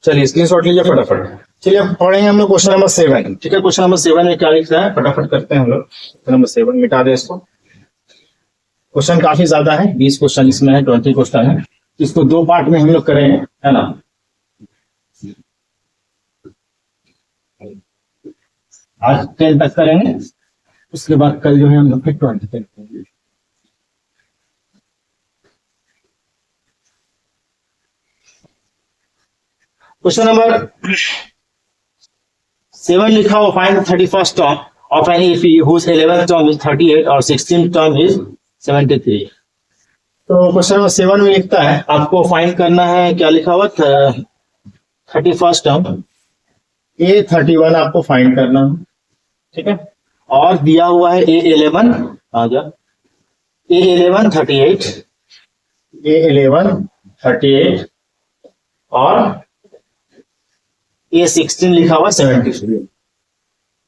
चलिए स्क्रीनशॉट लीजिए फटाफट। चलिए अब पढ़ेंगे हम लोग क्वेश्चन नंबर 7। ठीक है, क्वेश्चन नंबर 7 में क्या लिखा है फटाफट करते हैं हम लोग। क्वेश्चन नंबर 7 मिटा दे इसको, क्वेश्चन काफी ज्यादा है, 20 क्वेश्चन इसमें है, 20 क्वेश्चन है, इसको 2 पार्ट में हम लोग करेंगे, है ना। आज 10 तक करेंगे, उसके बाद कल जो है हम लोग फिर 20 तक करेंगे। क्वेश्चन नंबर 7 लिखा हो, find 31st term of an AP whose 11th term is 38 और 16th टर्म इज 73। तो क्वेश्चन नंबर 7 में लिखता है आपको फाइंड करना है, क्या लिखा हुआ 31st टर्म A31 आपको फाइंड करना है। ठीक है, और दिया हुआ है A11 आ जा A11 38 और A16 लिखा हुआ 70,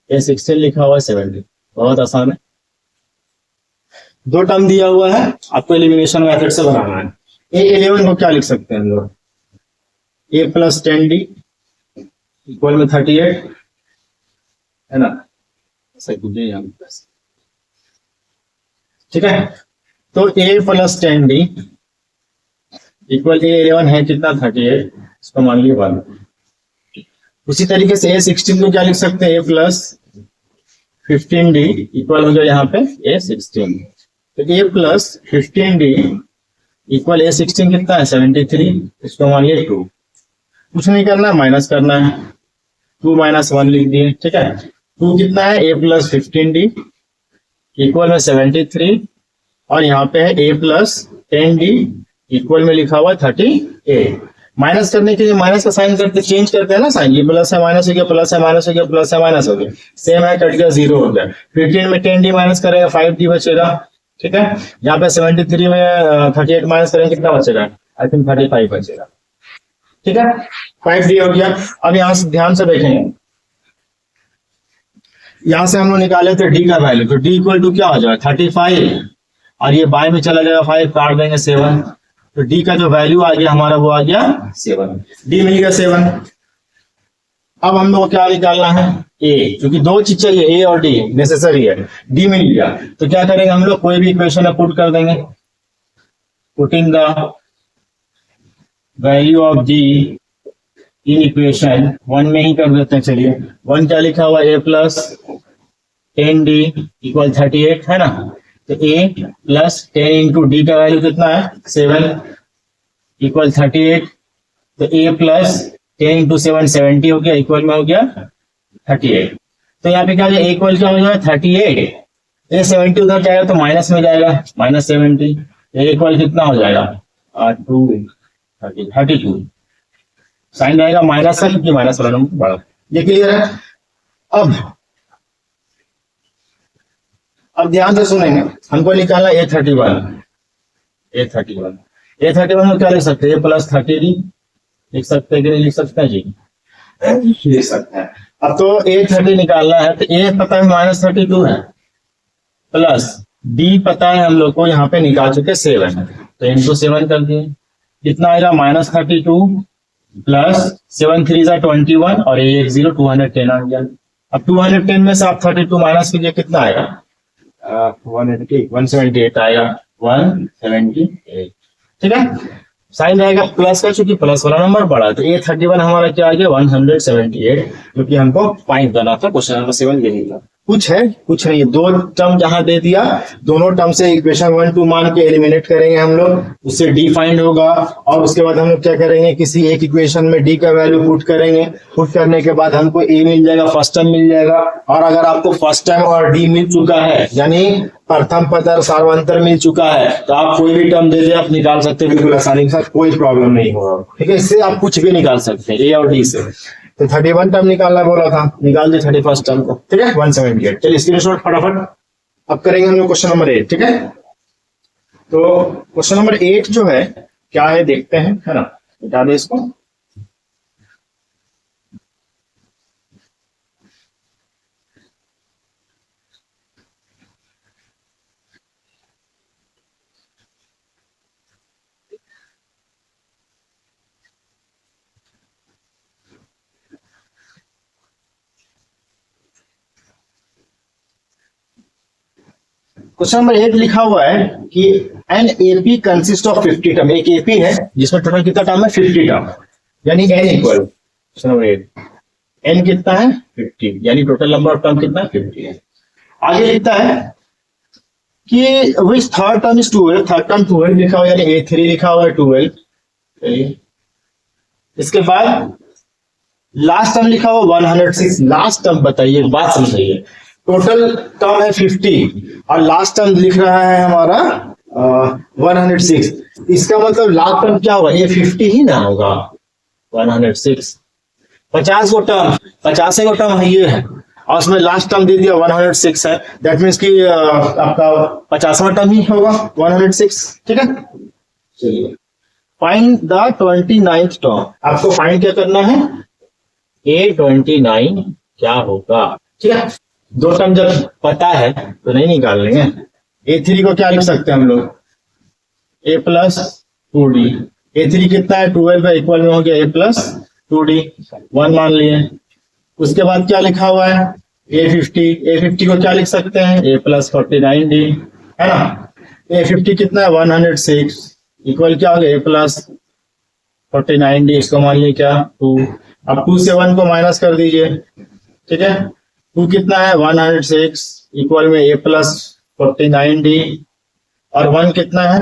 A16 लिखा हुआ 70, बहुत आसान है। 2 टर्म दिया हुआ है, आपको एलिमिनेशन मेथड से बनाना है। A11 को क्या लिख सकते हैं हम लोग, A + 10D इक्वल में 38, है ना, ठीक है। तो A + 10D इक्वल A11 है कितना 38, इसको मान लिया 1। उसी तरीके से A16 को क्या लिख सकते हैं, A + 15D इक्वल हो गया यहाँ पे A16, तो A + 15D इक्वल A16 कितना है 73, इसको मानिए 2, कुछ नहीं करना है, माइनस करना है, 2 - 1 लिख दिए। ठीक है, 2 कितना है A + 15D इक्वल में 73 और यहाँ पे है A + 10D इक्वल में लिखा हुआ 38। माइनस करने के लिए माइनस का साइन करते चेंज करते हैं ना साइन, ये प्लस है माइनस हो गया, प्लस है माइनस हो गया, प्लस है माइनस हो गया, सेम है, कट गया 0 हो गया। 15 में 10D माइनस करेगा 5D बचेगा। ठीक है, यहाँ पे 73 में 38 माइनस करेंगे कितना बचेगा, आई थिंक 35 बचेगा। ठीक है, 5D हो गया। अब यहाँ से ध्यान से देखेंगे, यहाँ से हम लोग निकाले थे D का वैल्यू, तो D इक्वल टू क्या हो जाएगा 35 और ये बाय में चला जाएगा 5, काट देंगे 7, तो D का जो वैल्यू आ गया हमारा वो आ गया 7, D मिल गया 7। अब हम लोग क्या निकालना है A, क्योंकि 2 चीज चाहिए A और D नेसेसरी है, D मिल गया तो क्या करेंगे हम लोग, कोई भी इक्वेशन पुट कर देंगे, putting the value of D in equation 1 में ही कर देते हैं। चलिए 1 क्या लिखा हुआ A + 10D इक्वल 38 है ना, तो A + 10 इंटू D का वैल्यू कितना है 7 इक्वल 38, तो A + 10 इंटू 7 70 हो गया, इक्वल में हो गया 38। तो यहाँ पे क्या हो जाएगा, इक्वल क्या हो जाएगा 38, ये 70 उधर जाएगा तो माइनस में जाएगा, -70, इक्वल कितना हो जाएगा 32, साइन रहेगा माइनस है क्योंकि माइनस वाला नंबर बड़ा। ये क्लियर है। अब ध्यान से सुनेंगे, हमको निकालना A31 में क्या लिख सकते हैं, A + 30D लिख सकते हैं कि नहीं लिख सकते हैं जी, लिख सकते हैं। अब तो A30 निकालना है, तो A पता है -32 है, प्लस D पता है हम लोग को यहाँ पे निकाल चुके 7 है, तो इंटू 7 कर दिए, कितना आएगा -32 प्लस 7 3 = 21 और 1 0 210 आ गया। अब 210 में से आप 32 माइनस कीजिए, कितना आएगा 178 आएगा, 178। ठीक है, साइन रहेगा प्लस का, चूंकि प्लस वाला नंबर बड़ा, तो A31 हमारा क्या आ गया 178, जो कि हमको फाइंड करना था। क्वेश्चन नंबर 7 यही था। कुछ है कुछ नहीं है, दो टर्म जहां दे दिया दोनों टर्म से इक्वेशन 1 2 मान के एलिमिनेट करेंगे हम लोग, उससे डी फाइंड होगा और उसके बाद हम लोग क्या करेंगे, किसी एक इक्वेशन में डी का वैल्यू पुट करेंगे, पुट करने के बाद हमको ए मिल जाएगा, फर्स्ट टर्म मिल जाएगा। और अगर आपको फर्स्ट टर्म और डी मिल चुका है यानी प्रथम पद और सार्वंतर मिल चुका है तो आप कोई भी टर्म दे दे आप निकाल सकते हैं बिल्कुल आसानी के साथ, कोई प्रॉब्लम नहीं होगा। ठीक है, इससे आप कुछ भी निकाल सकते हैं ए और डी से। तो 31 टर्म निकालना बोला था, निकाल दिया 31 टर्म को। ठीक है 178। चलिए स्क्रीनशॉट फटाफट। अब करेंगे हम लोग क्वेश्चन नंबर 8। ठीक है, तो क्वेश्चन नंबर 8 जो है क्या है देखते हैं, है ना, बता दे इसको। क्वेश्चन नंबर 8 लिखा हुआ है कि an AP consist of 50 term. एक एपी है जिसमें टोटल कितना टर्म है, 50 टर्म, यानी n equal, question number 8 n कितना है 50, यानी टोटल नंबर ऑफ टर्म कितना 50 है। आगे लिखता है कि which third term is 12, third term 12 लिखा हुआ, यानी A3 लिखा हुआ है 12। इसके बाद लास्ट टर्म लिखा हुआ 106। लास्ट टर्म बताइए, बात समझिए, टोटल टर्म है 50 और लास्ट टर्म लिख रहा है हमारा 106। इसका मतलब लास्ट टर्म क्या होगा, ये 50 ही ना होगा, 106 50 गो टर्म, 50 गो टर्म है ये है और उसमें लास्ट टर्म दे दिया 106 है, दैट मीन्स कि आपका 50वां टर्म ही होगा 106। ठीक है, चलिए फाइंड द 29th टर्म। आपको फाइंड क्या करना है, A29 क्या होगा। ठीक है, दो टर्म जब पता है तो नहीं निकाल लेंगे। A3 को क्या लिख सकते हैं हम लोग, A प्लस 2D। A3 कितना है 12 का इक्वल में हो गया A प्लस 2D, 1 मान लिए। उसके बाद क्या लिखा हुआ है A50 को क्या लिख सकते हैं A प्लस 49D, है ना। A50 कितना है 106 इक्वल क्या हो गया A प्लस 49D, इसको मान लिया क्या 2। अब 2 से 1 को माइनस कर दीजिए। ठीक है, 2 कितना है 106 इक्वल में A प्लस 49D और 1 कितना है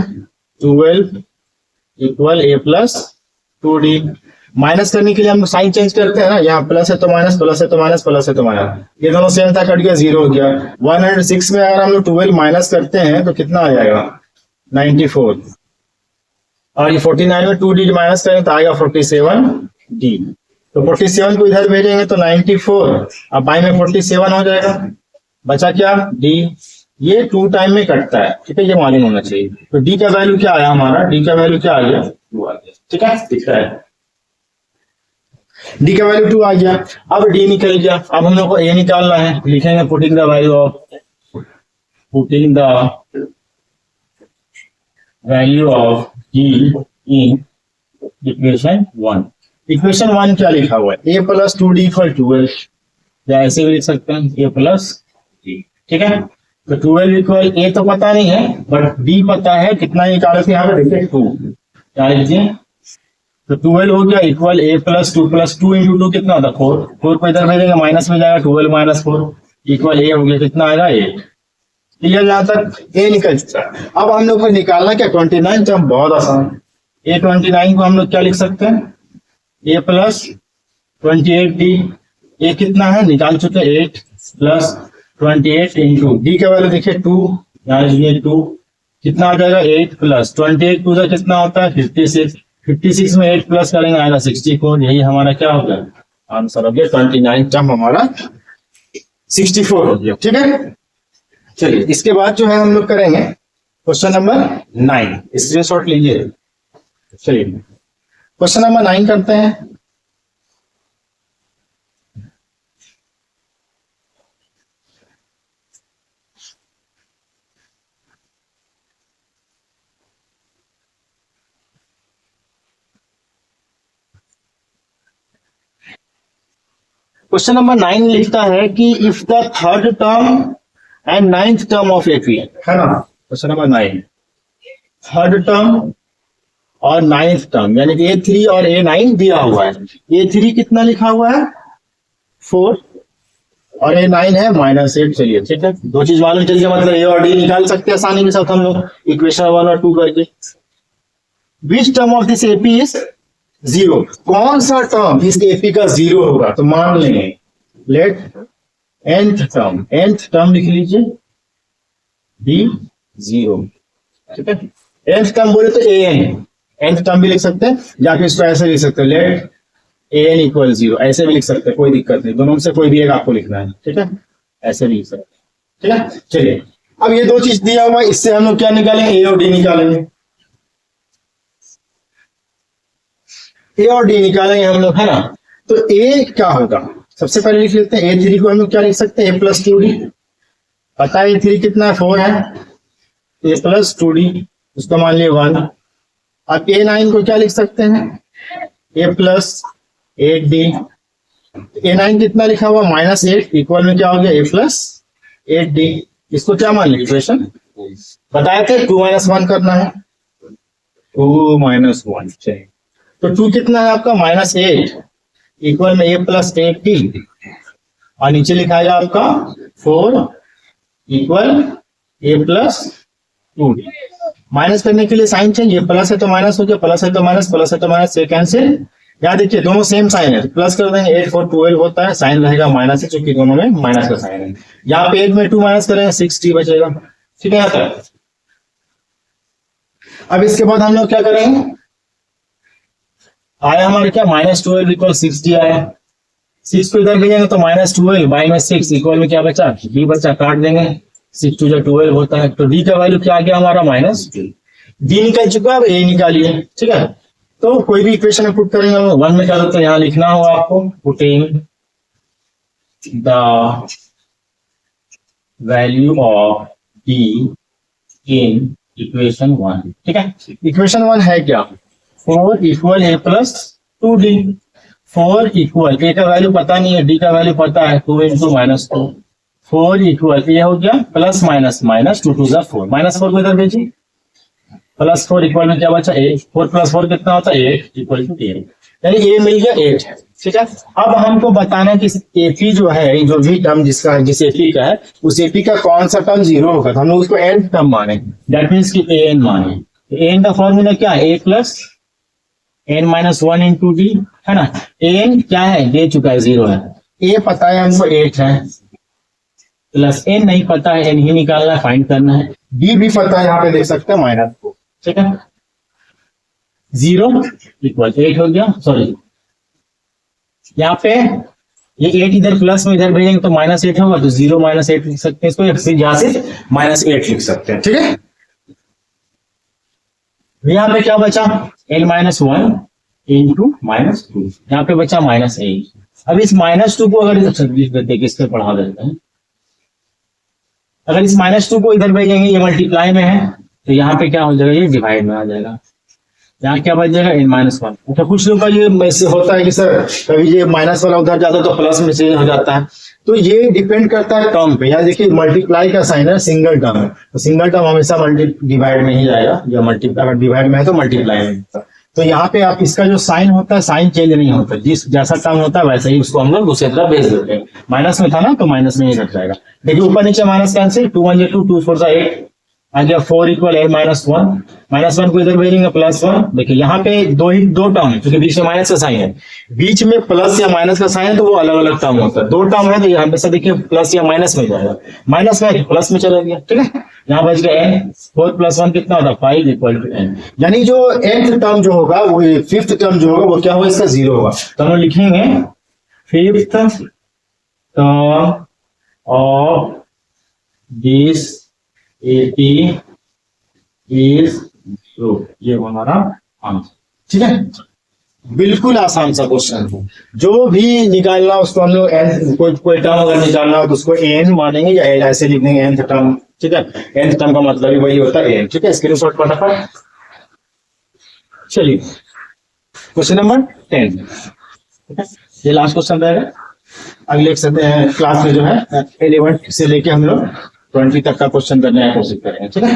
12 equal A plus 2D। Minus करने के लिए हम साइन चेंज करते हैं ना, यहाँ प्लस है तो माइनस, प्लस है तो माइनस, प्लस है तो माइनस, ये दोनों सेम था, कट गया 0 हो गया। 106 में अगर हम लोग 12 माइनस करते हैं तो कितना आ जाएगा 94 और ये 49 में 2D माइनस करें तो आएगा 47D। तो 47 को इधर भेजेंगे तो 94, अब बाई में 47 हो जाएगा, बचा क्या D। ये 2 टाइम में कटता है। ठीक है, ये मालूम होना चाहिए। तो D का वैल्यू क्या आया हमारा, D का वैल्यू क्या आ गया 2 आ गया। ठीक है, दिख रहा है D का वैल्यू 2 आ गया। अब D निकल गया, अब हम लोग को A निकालना है, लिखेंगे putting the value of D in equation 1। Equation 1 क्या लिखा हुआ है A प्लस 2D इक्वल 12, या ऐसे भी लिख सकते हैं A प्लस D। ठीक है, तो 12 इक्वल A तो पता नहीं है बट D पता है, कितना निकाले थे यहाँ पे देखिए 2, क्या लिखिए तो 12 हो गया इक्वल A प्लस 2 इंटू 2 कितना होता है 4, 4 को इधर भेजेंगे माइनस में जाएगा 12 माइनस 4 इक्वल A हो गया, कितना आएगा 8। क्लियर, यहाँ तक A निकल चुका। अब हम लोग को निकालना क्या 29 टर्म, बहुत आसान। A29 को हम लोग क्या लिख सकते हैं A प्लस 28D। A कितना है निकाल चुके 8 प्लस 28 इंटू D का वैल्यू देखिए 2, यहाँ ये 2 कितना आ जाएगा 8 प्लस 28 2 कितना होता है 56, 56 में 8 प्लस करेंगे आएगा 64, यही हमारा क्या हो गया आंसर हो गया 29 टर्म हमारा 64 हो गया। ठीक है, चलिए इसके बाद जो है हम लोग करेंगे क्वेश्चन नंबर 9, स्क्रीनशॉट लीजिए। चलिए क्वेश्चन नंबर 9 करते हैं। क्वेश्चन नंबर 9 लिखता है कि if the third term and ninth term of AP, है ना। क्वेश्चन नंबर 9 थर्ड टर्म और नाइन्थ टर्म यानी कि A3 और A9 दिया हुआ है। A3 कितना लिखा हुआ है 4 और ए 9 है -8। चलिए ठीक है, दो चीज मालूम चल गया, मतलब ए और डी निकाल सकते हैं आसानी के साथ हम लोग इक्वेशन 1 और 2 करके। Which term of this AP is zero, कौन सा टर्म इस एपी का जीरो होगा, तो मान लेंगे लेट nth टर्म लिख लीजिए डी जीरो। ठीक है, nth टर्म बोले तो nth टर्म भी लिख सकते हैं, या फिर इसको ऐसे लिख सकते हैं लेट an इक्वल जीरो, ऐसे भी लिख सकते हैं, कोई दिक्कत नहीं, दोनों में से कोई भी एक आपको लिखना है। ठीक है, ऐसे भी लिख सकते हैं। ठीक है, चलिए अब ये दो चीज दिया हुआ है, इससे हम लोग क्या निकालेंगे, ए और डी निकालेंगे। ए और डी निकालेंगे हम लोग, है ना। तो ए क्या होगा, सबसे पहले लिख लेते हैं ए3 को हम लोग क्या लिख सकते हैं, a+2d। पता है ए3 कितना है, 4 है, a+2d, उसको मान लिया 1। अब a9 को क्या लिख सकते हैं, a+8d। a9 कितना लिखा हुआ, -8, इक्वल में क्या हो गया, a+8d। इसको क्या मान लिया, इक्वेशन बताए थे 2 - 1 करना है, 2 - 1 चाहिए। तो 2 कितना है आपका, -8, इक्वल में a+8d, और नीचे लिखाएगा आपका 4 इक्वल a+2d। माइनस करने के लिए साइन चाहिए, प्लस है तो माइनस हो गया, प्लस है तो माइनस, प्लस है तो माइनस, से कैंसिल। यहाँ देखिए दोनों सेम साइन है, तो प्लस कर देंगे, 8 4 12 होता है, साइन रहेगा माइनस है, क्योंकि दोनों में माइनस का साइन है। यहाँ पे 8 में 2 माइनस करेंगे, 6d बचेगा। ठीक है, यहाँ तक। अब इसके बाद हम लोग क्या करेंगे, आया हमारे क्या, -12 इक्वल 6d आया। 6 को इधर भेजेंगे तो -12 -6 इक्वल में क्या बचा, d बचा, काट देंगे, 6 2 12 होता है। तो d का वैल्यू क्या आ गया हमारा, -2। d निकल चुका, अब a निकालिए। ठीक है, तो कोई भी इक्वेशन में पुट करेंगे, 1 में क्या होता है, यहाँ लिखना होगा आपको, putting the value of d in equation 1। ठीक है, इक्वेशन 1 है क्या, 4 इक्वल a+2d। 4 इक्वल, ए का वैल्यू पता नहीं है, डी का वैल्यू पता है, 2 × -2। 4 इक्वल, ये हो गया प्लस माइनस माइनस, 2 2 4, -4 को इधर भेजिए, +4 इक्वल में क्या बचा, 8, 4 + 4 कितना होता है, 8 इक्वल टू 8, यानी ए मिल गया 8 है। ठीक है, अब हमको बताना है कि एपी जो है, जो भी टर्म जिसका जिस एपी का है, उस एपी का कौन सा टर्म जीरो होगा, तो हम लोग उसको एन टर्म माने, दैट मीन्स कि एन माने। एन का फॉर्मूला क्या है, a + n - 1 × d, है ना। n क्या है, दे चुका है, 0 है। a पता है हमको 8 है, प्लस n नहीं पता है, n ही निकालना है, फाइंड करना है। d भी पता है, यहाँ पे देख सकते हैं -2। ठीक है, 0 इक्वल 8 हो गया, सॉरी यहाँ पे ये 8 इधर प्लस में इधर भेजेंगे तो -8 होगा, तो 0 - 8 लिख सकते हैं इसको, या फिर यहाँ से -8 लिख सकते हैं। ठीक है, यहाँ पे क्या बचा, n - 1 × -2, यहाँ पे बचा -8। अब इस -2 को अगर लिख देते, किस पे पढ़ा देते हैं, अगर इस -2 को इधर भेजेंगे, ये मल्टीप्लाई में है, तो यहाँ पे क्या हो जाएगा, ये डिवाइड में आ जाएगा, यहाँ क्या बच जाएगा, n - 1। अच्छा, कुछ लोग का ये ऐसे होता है कि सर कभी ये माइनस वाला उधर जाता है तो प्लस में चेंज हो जाता है, तो ये डिपेंड करता है टर्म पे। यहाँ देखिए मल्टीप्लाई का साइन है, सिंगल टर्म है, तो सिंगल टर्म हमेशा डिवाइड में ही जाएगा, या मल्टीप्लाई, अगर डिवाइड में है तो मल्टीप्लाई में। तो यहाँ पे आप इसका जो साइन होता है, साइन चेंज नहीं होता, जिस जैसा टर्म होता है वैसे ही उसको हम लोग दूसरी तरफ भेज देते हैं। माइनस में था ना, तो माइनस में ही रख जाएगा। देखिए ऊपर नीचे माइनस कैंसिल, 2 1 2, 2 4 8 आ गया, 4 इक्वल a - 1, -1 को इधर भेजेंगे, +1। देखिए यहाँ पे दो टर्म है, क्योंकि बीच में माइनस का साइन है, बीच में प्लस या माइनस का साइन है, तो वो अलग अलग टर्म होता है। दो टर्म है तो ये हमेशा देखिए प्लस या माइनस में जाएगा, माइनस में प्लस में चला गया। ठीक है, यहाँ बच गया n, 4 + 1 कितना होता है, 5 इक्वल टू n। यानी जो nth टर्म जो होगा, वो 5th टर्म जो होगा, वो क्या होगा, इसका 0 होगा। तो हम लिखेंगे 5th term of this AP is true, ये हमारा आंसर। ठीक है, बिल्कुल आसान सा क्वेश्चन है, जो भी निकालना उसको हम लोग एन, कोई टर्म अगर निकालना हो तो उसको एन मानेंगे, या ऐसे लिख देंगे nth टर्म। ठीक है, nth टर्म का मतलब ही वही होता है एन। ठीक है, स्क्रीनशॉट फटाफट। चलिए क्वेश्चन नंबर 10। ठीक है, ये लास्ट क्वेश्चन रहेगा, अगले क्लास में जो है 11 से लेके हम लोग 20 तक का क्वेश्चन करने की कोशिश करेंगे। ठीक है,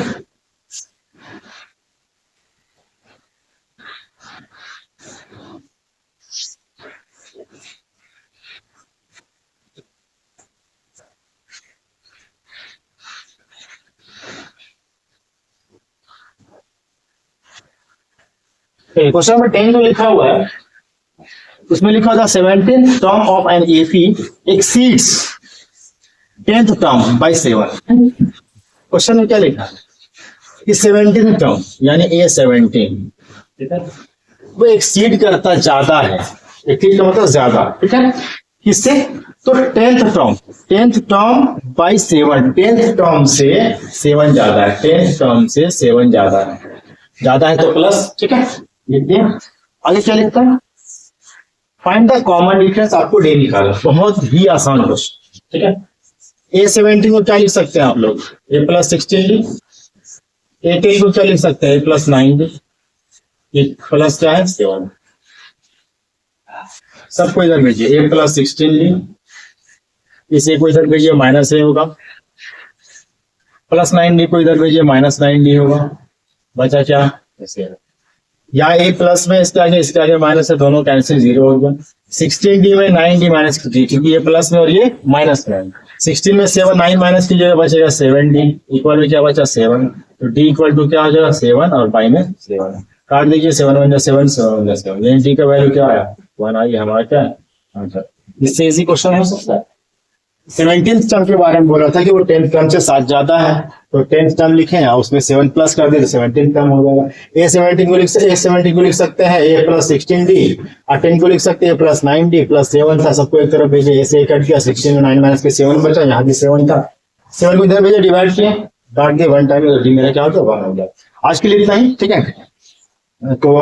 क्वेश्चन नंबर 10 जो लिखा हुआ है उसमें लिखा था 17th term of an AP exceeds 10th term by 7। Question में क्या लिखा है कि 17th टर्म यानी A17, ठीक है, वो एक्सीड करता ज्यादा है। एक्सीड का मतलब ज्यादा, ठीक है, किससे? तो 10th term by 7, 10th term से 7 ज्यादा है, 10th टर्म से 7 ज्यादा है तो प्लस, ठीक है। लिखिए आगे क्या लिखता है, फाइंड द कॉमन डिफरेंस, आपको डे निकाला, बहुत ही आसान क्वेश्चन, ठीक है। A17 को क्या लिख सकते हैं आप लोग, A+16D। A10 को क्या लिख सकते हैं, A+9D। ये प्लस क्या है, 7। सबको इधर भेजिए, A+16D, इसे को इधर भेजिए -A होगा, +9D को इधर भेजिए -9D होगा, बचा क्या, ऐसे या A प्लस में इसके आगे माइनस है, दोनों कैंसिल 0 हो गया। 16D में 9D माइनस कीजिए क्योंकि ये प्लस में और ये माइनस में। 16 में 7 9 माइनस कीजिएगा, बचेगा 7D इक्वल में क्या बचा 7, तो D इक्वल टू क्या हो जाएगा 7 और बाई में 7 काट दीजिए, 7 1 7 7 1 7, यानी D का वैल्यू क्या आया 1 आई, हमारा क्या आंसर। इससे इजी क्वेश्चन हो सकता है। 17th टर्म के बारे में बोला था कि वो 10th टर्म से 7 ज्यादा है, तो 10th टर्म लिखे हैं उसमें 7 प्लस कर दे तो 17th टर्म हो जाएगा। A17 को लिख सकते हैं A+16D, और 10 को लिख सकते हैं A+9D +7 था, सबको एक तरफ भेजे, ऐसे कट गया, 16 में 9 माइनस के 7 बचा, यहाँ भी 7 था, 7 को इधर भेजे, डिवाइड किए, काट दिए 1 टाइम, तो D मेरा क्या होता है 1 हो गया। आज के लिए इतना ही, ठीक है। तो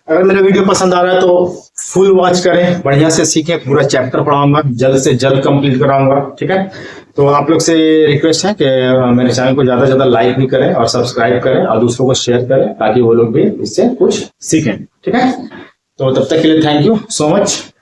अगर मेरा वीडियो पसंद आ रहा है तो फुल वॉच करें, बढ़िया से सीखें, पूरा चैप्टर पढ़ाऊंगा, जल्द से जल्द कंप्लीट कराऊंगा, ठीक है। तो आप लोग से रिक्वेस्ट है कि मेरे चैनल को ज्यादा से ज्यादा लाइक भी करें और सब्सक्राइब करें और दूसरों को शेयर करें ताकि वो लोग भी इससे कुछ सीखें, ठीक है। तो तब तक के लिए थैंक यू सो मच।